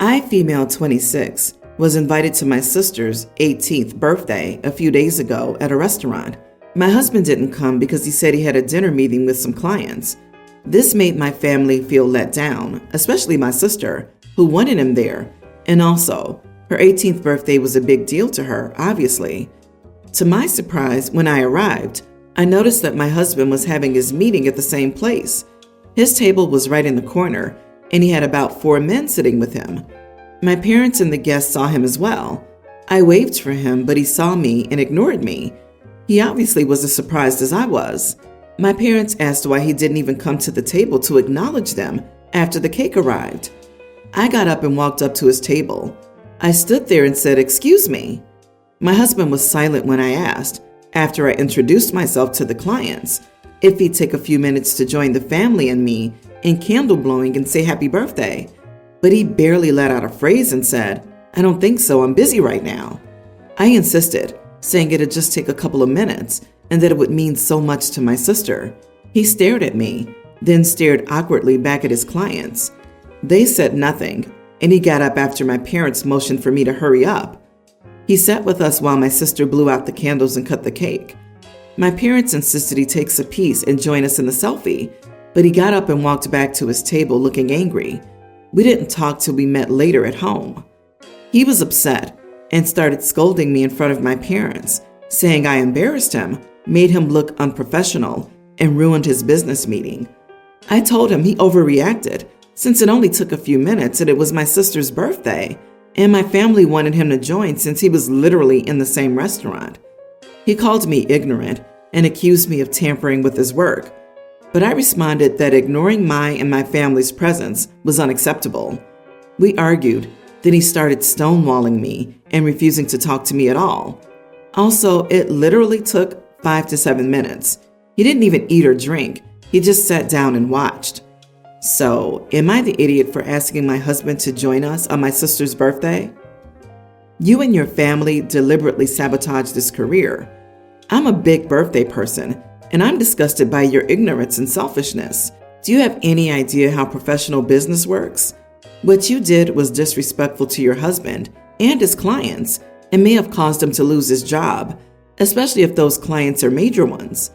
I, female 26, was invited to my sister's 18th birthday a few days ago at a restaurant. My husband didn't come because he said he had a dinner meeting with some clients. This made my family feel let down, especially my sister, who wanted him there. And also, her 18th birthday was a big deal to her, obviously. To my surprise, when I arrived, I noticed that my husband was having his meeting at the same place. His table was right in the corner, and he had about 4 men sitting with him. My parents and the guests saw him as well. I waved for him, but he saw me and ignored me. He obviously was as surprised as I was. My parents asked why he didn't even come to the table to acknowledge them after the cake arrived. I got up and walked up to his table. I stood there and said, "Excuse me." My husband was silent when I asked, after I introduced myself to the clients, if he'd take a few minutes to join the family and me in candle blowing and say happy birthday. But he barely let out a phrase and said, "I don't think so, I'm busy right now." I insisted, saying it'd just take a couple of minutes and that it would mean so much to my sister. He stared at me, then stared awkwardly back at his clients. They said nothing, and he got up after my parents motioned for me to hurry up. He sat with us while my sister blew out the candles and cut the cake. My parents insisted he takes a piece and join us in the selfie, but he got up and walked back to his table looking angry. We didn't talk till we met later at home. He was upset and started scolding me in front of my parents, saying I embarrassed him, made him look unprofessional, and ruined his business meeting. I told him he overreacted since it only took a few minutes and it was my sister's birthday, and my family wanted him to join since he was literally in the same restaurant. He called me ignorant and accused me of tampering with his work, but I responded that ignoring my and my family's presence was unacceptable. We argued, then he started stonewalling me and refusing to talk to me at all. Also, it literally took 5 to 7 minutes. He didn't even eat or drink. He just sat down and watched. So, am I the idiot for asking my husband to join us on my sister's birthday? You and your family deliberately sabotaged his career. I'm a big birthday person, and I'm disgusted by your ignorance and selfishness. Do you have any idea how professional business works? What you did was disrespectful to your husband and his clients and may have caused him to lose his job, especially if those clients are major ones.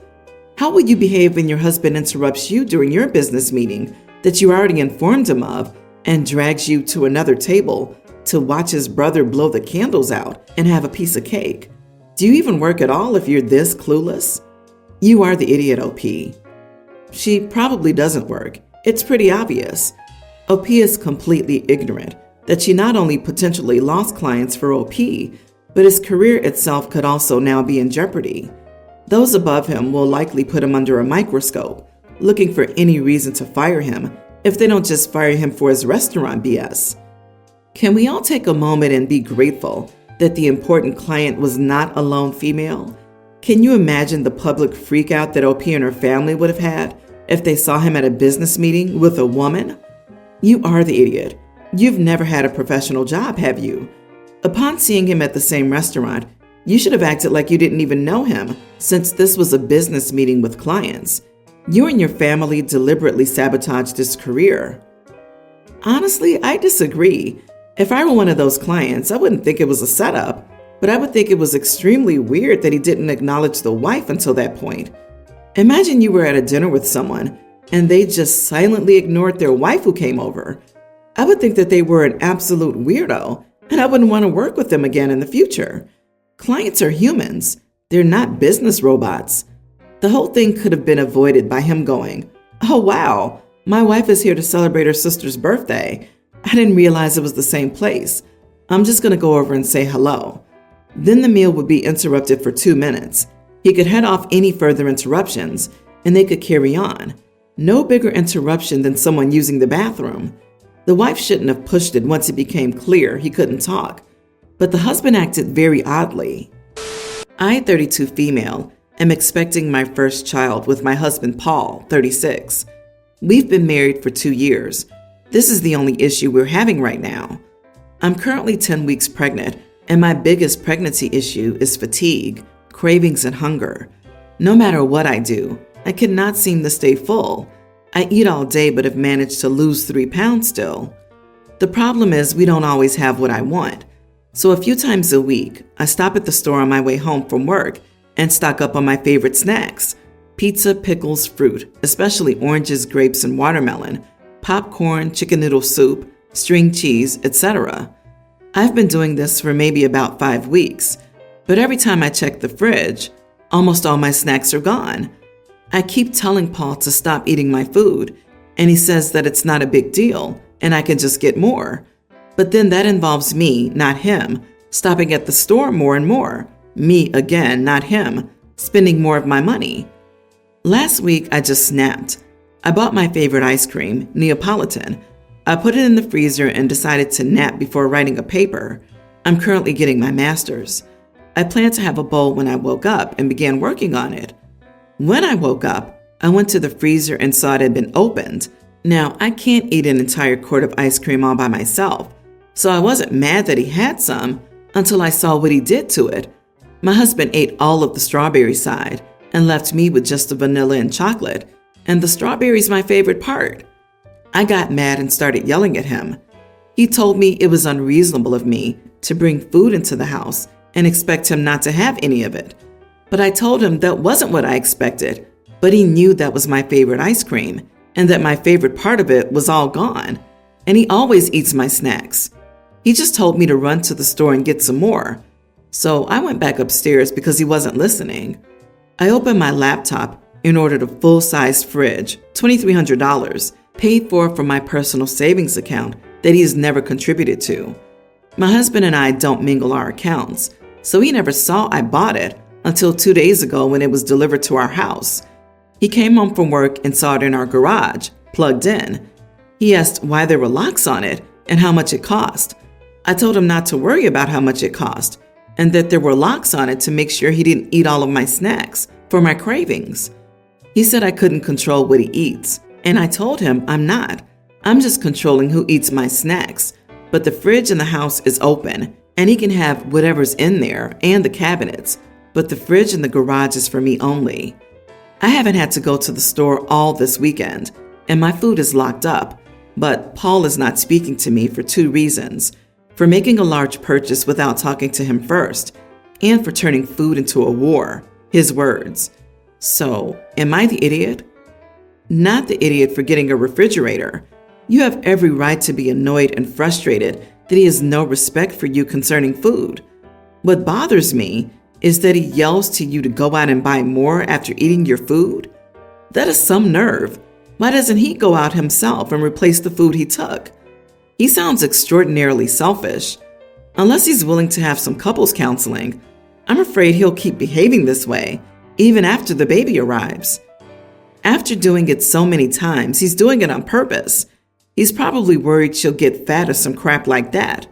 How will you behave when your husband interrupts you during your business meeting that you already informed him of and drags you to another table to watch his brother blow the candles out and have a piece of cake? Do you even work at all if you're this clueless? You are the idiot, OP. She probably doesn't work. It's pretty obvious. OP is completely ignorant that she not only potentially lost clients for OP, but his career itself could also now be in jeopardy. Those above him will likely put him under a microscope, looking for any reason to fire him if they don't just fire him for his restaurant BS. Can we all take a moment and be grateful that the important client was not a lone female? Can you imagine the public freakout that OP and her family would have had if they saw him at a business meeting with a woman? You are the idiot. You've never had a professional job, have you? Upon seeing him at the same restaurant, you should have acted like you didn't even know him, since this was a business meeting with clients. You and your family deliberately sabotaged his career. Honestly, I disagree. If I were one of those clients, I wouldn't think it was a setup, but I would think it was extremely weird that he didn't acknowledge the wife until that point. Imagine you were at a dinner with someone and they just silently ignored their wife who came over. I would think that they were an absolute weirdo, and I wouldn't want to work with them again in the future. Clients are humans. They're not business robots. The whole thing could have been avoided by him going, "Oh wow, my wife is here to celebrate her sister's birthday. I didn't realize it was the same place. I'm just going to go over and say hello." Then the meal would be interrupted for 2 minutes. He could head off any further interruptions, and they could carry on. No bigger interruption than someone using the bathroom. The wife shouldn't have pushed it once it became clear he couldn't talk, but the husband acted very oddly. I, 32 female, am expecting my first child with my husband Paul, 36. We've been married for 2 years. This is the only issue we're having right now. I'm currently 10 weeks pregnant, and my biggest pregnancy issue is fatigue, cravings, and hunger. No matter what I do, I cannot seem to stay full. I eat all day but have managed to lose 3 pounds still. The problem is we don't always have what I want. So a few times a week, I stop at the store on my way home from work and stock up on my favorite snacks: pizza, pickles, fruit, especially oranges, grapes, and watermelon, popcorn, chicken noodle soup, string cheese, etc. I've been doing this for maybe about 5 weeks, but every time I check the fridge, almost all my snacks are gone. I keep telling Paul to stop eating my food, and he says that it's not a big deal and I can just get more. But then that involves me, not him, stopping at the store more and more. Me again, not him, spending more of my money. Last week, I just snapped. I bought my favorite ice cream, Neapolitan. I put it in the freezer and decided to nap before writing a paper. I'm currently getting my master's. I planned to have a bowl when I woke up and began working on it. When I woke up, I went to the freezer and saw it had been opened. Now, I can't eat an entire quart of ice cream all by myself, so I wasn't mad that he had some until I saw what he did to it. My husband ate all of the strawberry side and left me with just the vanilla and chocolate, and the strawberry's my favorite part. I got mad and started yelling at him. He told me it was unreasonable of me to bring food into the house and expect him not to have any of it. But I told him that wasn't what I expected, but he knew that was my favorite ice cream and that my favorite part of it was all gone, and he always eats my snacks. He just told me to run to the store and get some more. So I went back upstairs because he wasn't listening. I opened my laptop and ordered a full-size fridge, $2,300, paid for from my personal savings account that he has never contributed to. My husband and I don't mingle our accounts, so he never saw I bought it until 2 days ago when it was delivered to our house. He came home from work and saw it in our garage, plugged in. He asked why there were locks on it and how much it cost. I told him not to worry about how much it cost and that there were locks on it to make sure he didn't eat all of my snacks for my cravings. He said I couldn't control what he eats, and I told him I'm not. I'm just controlling who eats my snacks, but the fridge in the house is open and he can have whatever's in there and the cabinets, but the fridge in the garage is for me only. I haven't had to go to the store all this weekend, and my food is locked up, but Paul is not speaking to me for 2 reasons: for making a large purchase without talking to him first, and for turning food into a war, his words. So, am I the idiot? Not the idiot for getting a refrigerator. You have every right to be annoyed and frustrated that he has no respect for you concerning food. What bothers me is that he yells to you to go out and buy more after eating your food. That is some nerve. Why doesn't he go out himself and replace the food he took? He sounds extraordinarily selfish. Unless he's willing to have some couples counseling, I'm afraid he'll keep behaving this way, even after the baby arrives. After doing it so many times, he's doing it on purpose. He's probably worried she'll get fat or some crap like that.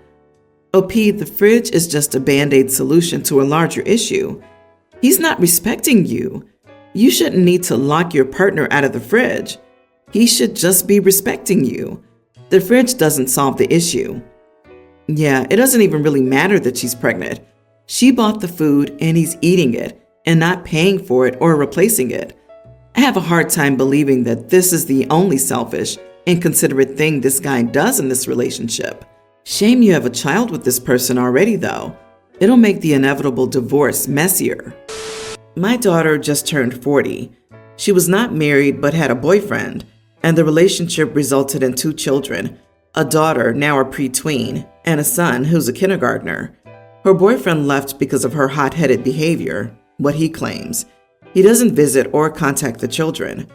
OP, the fridge is just a band-aid solution to a larger issue. He's not respecting you. You shouldn't need to lock your partner out of the fridge. He should just be respecting you. The fridge doesn't solve the issue. Yeah, it doesn't even really matter that she's pregnant. She bought the food and he's eating it and not paying for it or replacing it. I have a hard time believing that this is the only selfish, inconsiderate thing this guy does in this relationship. Shame you have a child with this person already, though. It'll make the inevitable divorce messier. My daughter just turned 40. She was not married but had a boyfriend, and the relationship resulted in 2 children, a daughter, now a pre-tween, and a son who's a kindergartner. Her boyfriend left because of her hot-headed behavior, what he claims. He doesn't visit or contact the children.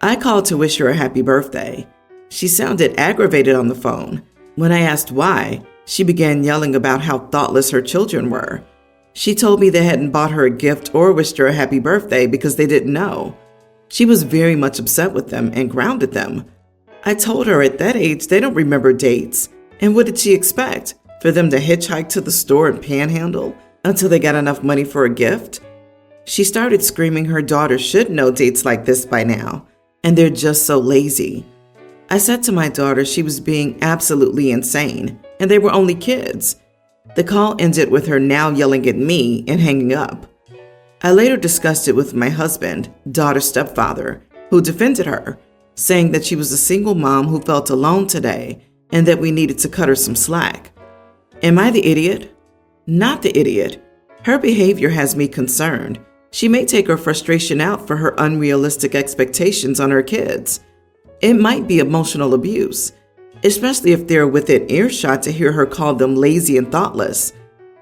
I called to wish her a happy birthday. She sounded aggravated on the phone. When I asked why, she began yelling about how thoughtless her children were. She told me they hadn't bought her a gift or wished her a happy birthday because they didn't know. She was very much upset with them and grounded them. I told her at that age they don't remember dates, and what did she expect? For them to hitchhike to the store and panhandle until they got enough money for a gift? She started screaming her daughter should know dates like this by now, and they're just so lazy. I said to my daughter she was being absolutely insane, and they were only kids. The call ended with her now yelling at me and hanging up. I later discussed it with my husband, daughter's stepfather, who defended her, saying that she was a single mom who felt alone today and that we needed to cut her some slack. Am I the idiot? Not the idiot. Her behavior has me concerned. She may take her frustration out for her unrealistic expectations on her kids. It might be emotional abuse, especially if they're within earshot to hear her call them lazy and thoughtless.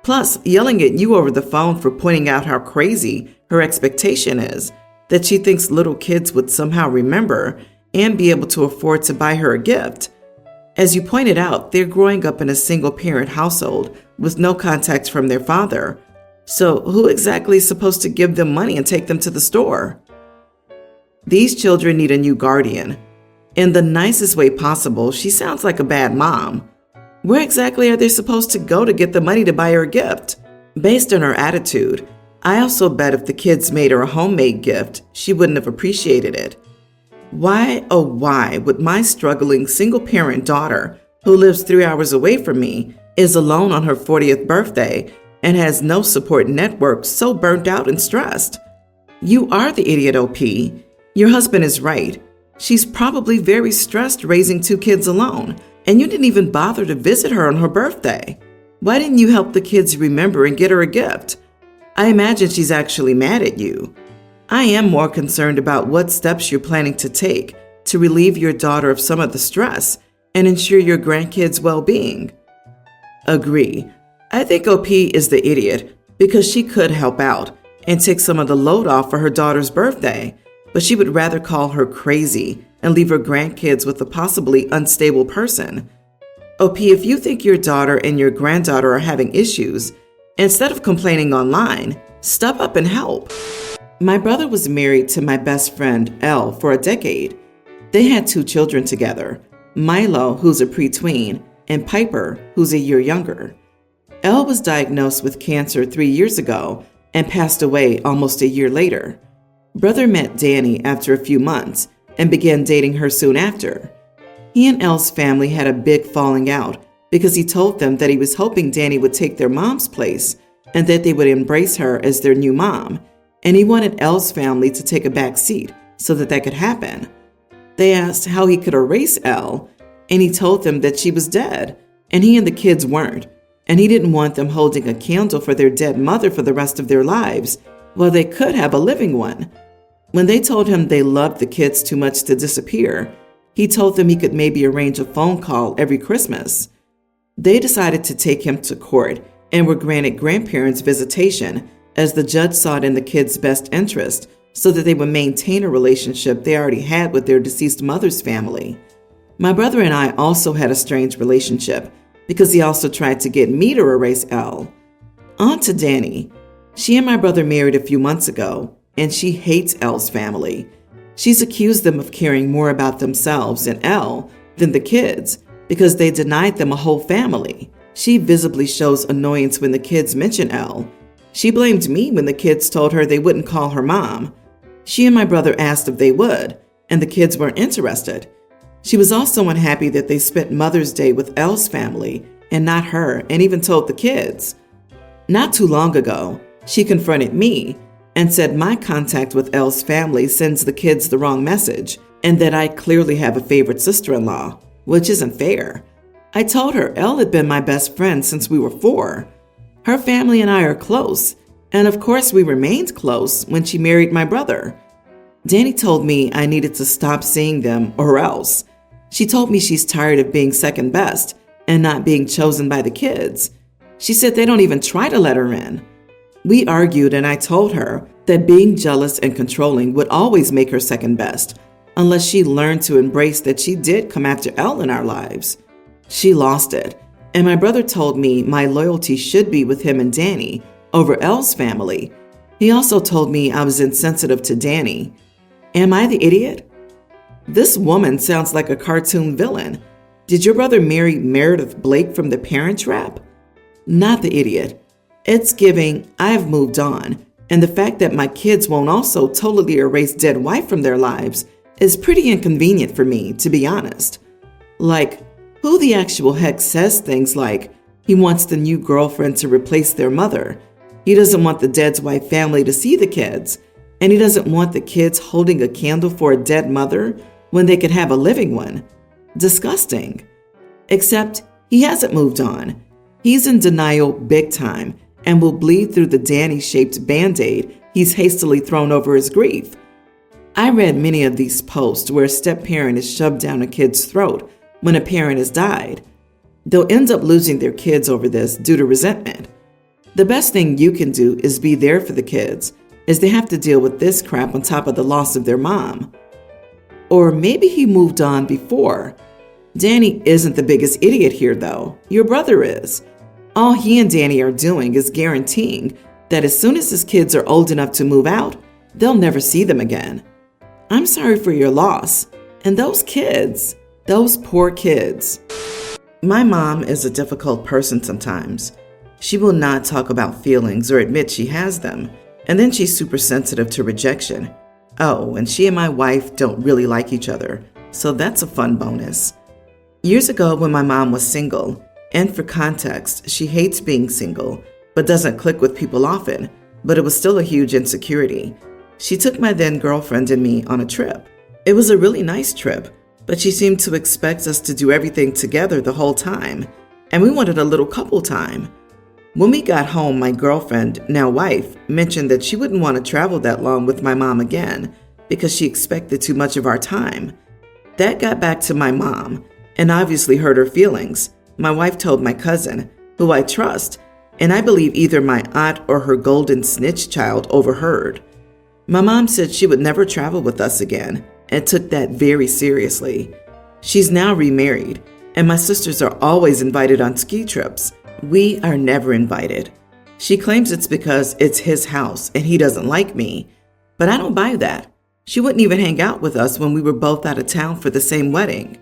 Plus, yelling at you over the phone for pointing out how crazy her expectation is, that she thinks little kids would somehow remember and be able to afford to buy her a gift. As you pointed out, they're growing up in a single-parent household with no contact from their father. So who exactly is supposed to give them money and take them to the store? These children need a new guardian. In the nicest way possible, she sounds like a bad mom. Where exactly are they supposed to go to get the money to buy her a gift? Based on her attitude, I also bet if the kids made her a homemade gift, she wouldn't have appreciated it. Why, oh why, would my struggling single-parent daughter, who lives 3 hours away from me, is alone on her 40th birthday, and has no support network, so burnt out and stressed? You are the idiot, OP. Your husband is right. She's probably very stressed raising 2 kids alone, and you didn't even bother to visit her on her birthday. Why didn't you help the kids remember and get her a gift? I imagine she's actually mad at you. I am more concerned about what steps you're planning to take to relieve your daughter of some of the stress and ensure your grandkids' well-being. Agree. I think OP is the idiot because she could help out and take some of the load off for her daughter's birthday, but she would rather call her crazy and leave her grandkids with a possibly unstable person. OP, if you think your daughter and your granddaughter are having issues, instead of complaining online, step up and help. My brother was married to my best friend, Elle, for a decade. They had 2 children together, Milo, who's a preteen, and Piper, who's a year younger. Elle was diagnosed with cancer 3 years ago and passed away almost a year later. Brother met Danny after a few months and began dating her soon after. He and Elle's family had a big falling out because he told them that he was hoping Danny would take their mom's place and that they would embrace her as their new mom, and he wanted Elle's family to take a back seat so that could happen. They asked how he could erase Elle, and he told them that she was dead, and he and the kids weren't, and he didn't want them holding a candle for their dead mother for the rest of their lives, while they could have a living one. When they told him they loved the kids too much to disappear, he told them he could maybe arrange a phone call every Christmas. They decided to take him to court and were granted grandparents' visitation, as the judge saw it in the kids' best interest so that they would maintain a relationship they already had with their deceased mother's family. My brother and I also had a strange relationship because he also tried to get me to erase Elle. On to Danny. She and my brother married a few months ago, and she hates Elle's family. She's accused them of caring more about themselves and Elle than the kids because they denied them a whole family. She visibly shows annoyance when the kids mention Elle. She blamed me when the kids told her they wouldn't call her mom. She and my brother asked if they would, and the kids weren't interested. She was also unhappy that they spent Mother's Day with Elle's family and not her, and even told the kids. Not too long ago, she confronted me and said my contact with Elle's family sends the kids the wrong message and that I clearly have a favorite sister-in-law, which isn't fair. I told her Elle had been my best friend since we were 4. Her family and I are close, and of course we remained close when she married my brother. Danny told me I needed to stop seeing them or else. She told me she's tired of being second best and not being chosen by the kids. She said they don't even try to let her in. We argued and I told her that being jealous and controlling would always make her second best, unless she learned to embrace that she did come after Elle in our lives. She lost it, and my brother told me my loyalty should be with him and Danny over Elle's family. He also told me I was insensitive to Danny. Am I the idiot? This woman sounds like a cartoon villain. Did your brother marry Meredith Blake from The Parent Trap? Not the idiot. It's giving I've moved on, and the fact that my kids won't also totally erase dead wife from their lives is pretty inconvenient for me, to be honest. Like, who the actual heck says things like, he wants the new girlfriend to replace their mother, he doesn't want the dead's wife family to see the kids, and he doesn't want the kids holding a candle for a dead mother when they could have a living one? Disgusting. Except he hasn't moved on. He's in denial big time and will bleed through the Danny-shaped Band-Aid he's hastily thrown over his grief. I read many of these posts where a step-parent is shoved down a kid's throat when a parent has died. They'll end up losing their kids over this due to resentment. The best thing you can do is be there for the kids, as they have to deal with this crap on top of the loss of their mom. Or maybe he moved on before. Danny isn't the biggest idiot here, though. Your brother is. All he and Danny are doing is guaranteeing that as soon as his kids are old enough to move out, they'll never see them again. I'm sorry for your loss. And those kids, those poor kids. My mom is a difficult person sometimes. She will not talk about feelings or admit she has them, and then she's super sensitive to rejection. Oh, and she and my wife don't really like each other, so that's a fun bonus. Years ago when my mom was single, and for context, she hates being single, but doesn't click with people often, but it was still a huge insecurity. She took my then girlfriend and me on a trip. It was a really nice trip, but she seemed to expect us to do everything together the whole time, and we wanted a little couple time. When we got home, my girlfriend, now wife, mentioned that she wouldn't want to travel that long with my mom again because she expected too much of our time. That got back to my mom and obviously hurt her feelings. My wife told my cousin, who I trust, and I believe either my aunt or her golden snitch child overheard. My mom said she would never travel with us again and took that very seriously. She's now remarried, and my sisters are always invited on ski trips. We are never invited. She claims it's because it's his house and he doesn't like me, but I don't buy that. She wouldn't even hang out with us when we were both out of town for the same wedding.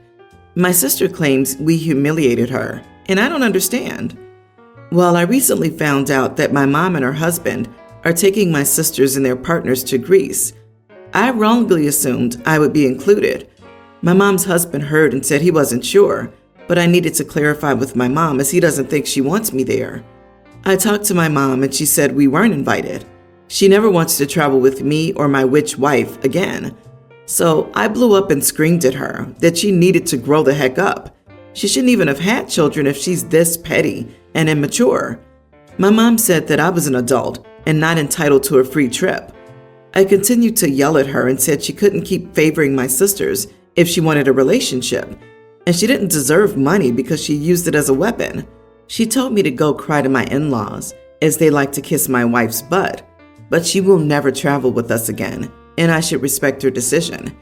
My sister claims we humiliated her, and I don't understand. Well, I recently found out that my mom and her husband are taking my sisters and their partners to Greece. I wrongly assumed I would be included. My mom's husband heard and said he wasn't sure, but I needed to clarify with my mom as he doesn't think she wants me there. I talked to my mom and she said we weren't invited. She never wants to travel with me or my witch wife again. So I blew up and screamed at her that she needed to grow the heck up. She shouldn't even have had children if she's this petty and immature. My mom said that I was an adult and not entitled to a free trip. I continued to yell at her and said she couldn't keep favoring my sisters if she wanted a relationship, and she didn't deserve money because she used it as a weapon. She told me to go cry to my in-laws, as they like to kiss my wife's butt, but she will never travel with us again, and I should respect her decision.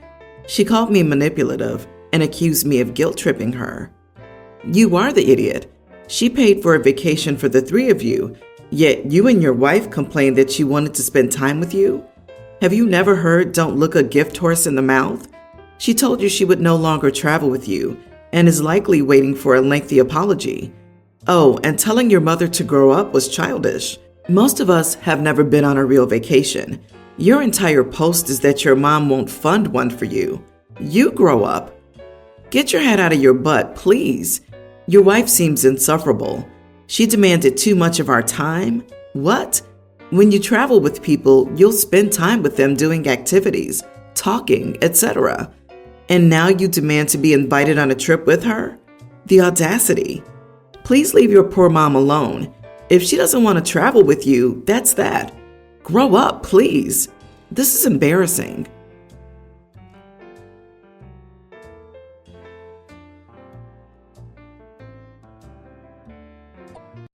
She called me manipulative and accused me of guilt-tripping her. You are the idiot. She paid for a vacation for the three of you, yet you and your wife complained that she wanted to spend time with you? Have you never heard "don't look a gift horse in the mouth"? She told you she would no longer travel with you and is likely waiting for a lengthy apology. Oh, and telling your mother to grow up was childish. Most of us have never been on a real vacation. Your entire post is that your mom won't fund one for you. You grow up. Get your head out of your butt, please. Your wife seems insufferable. She demanded too much of our time. What? When you travel with people, you'll spend time with them doing activities, talking, etc. And now you demand to be invited on a trip with her? The audacity. Please leave your poor mom alone. If she doesn't want to travel with you, that's that. Grow up, please. This is embarrassing.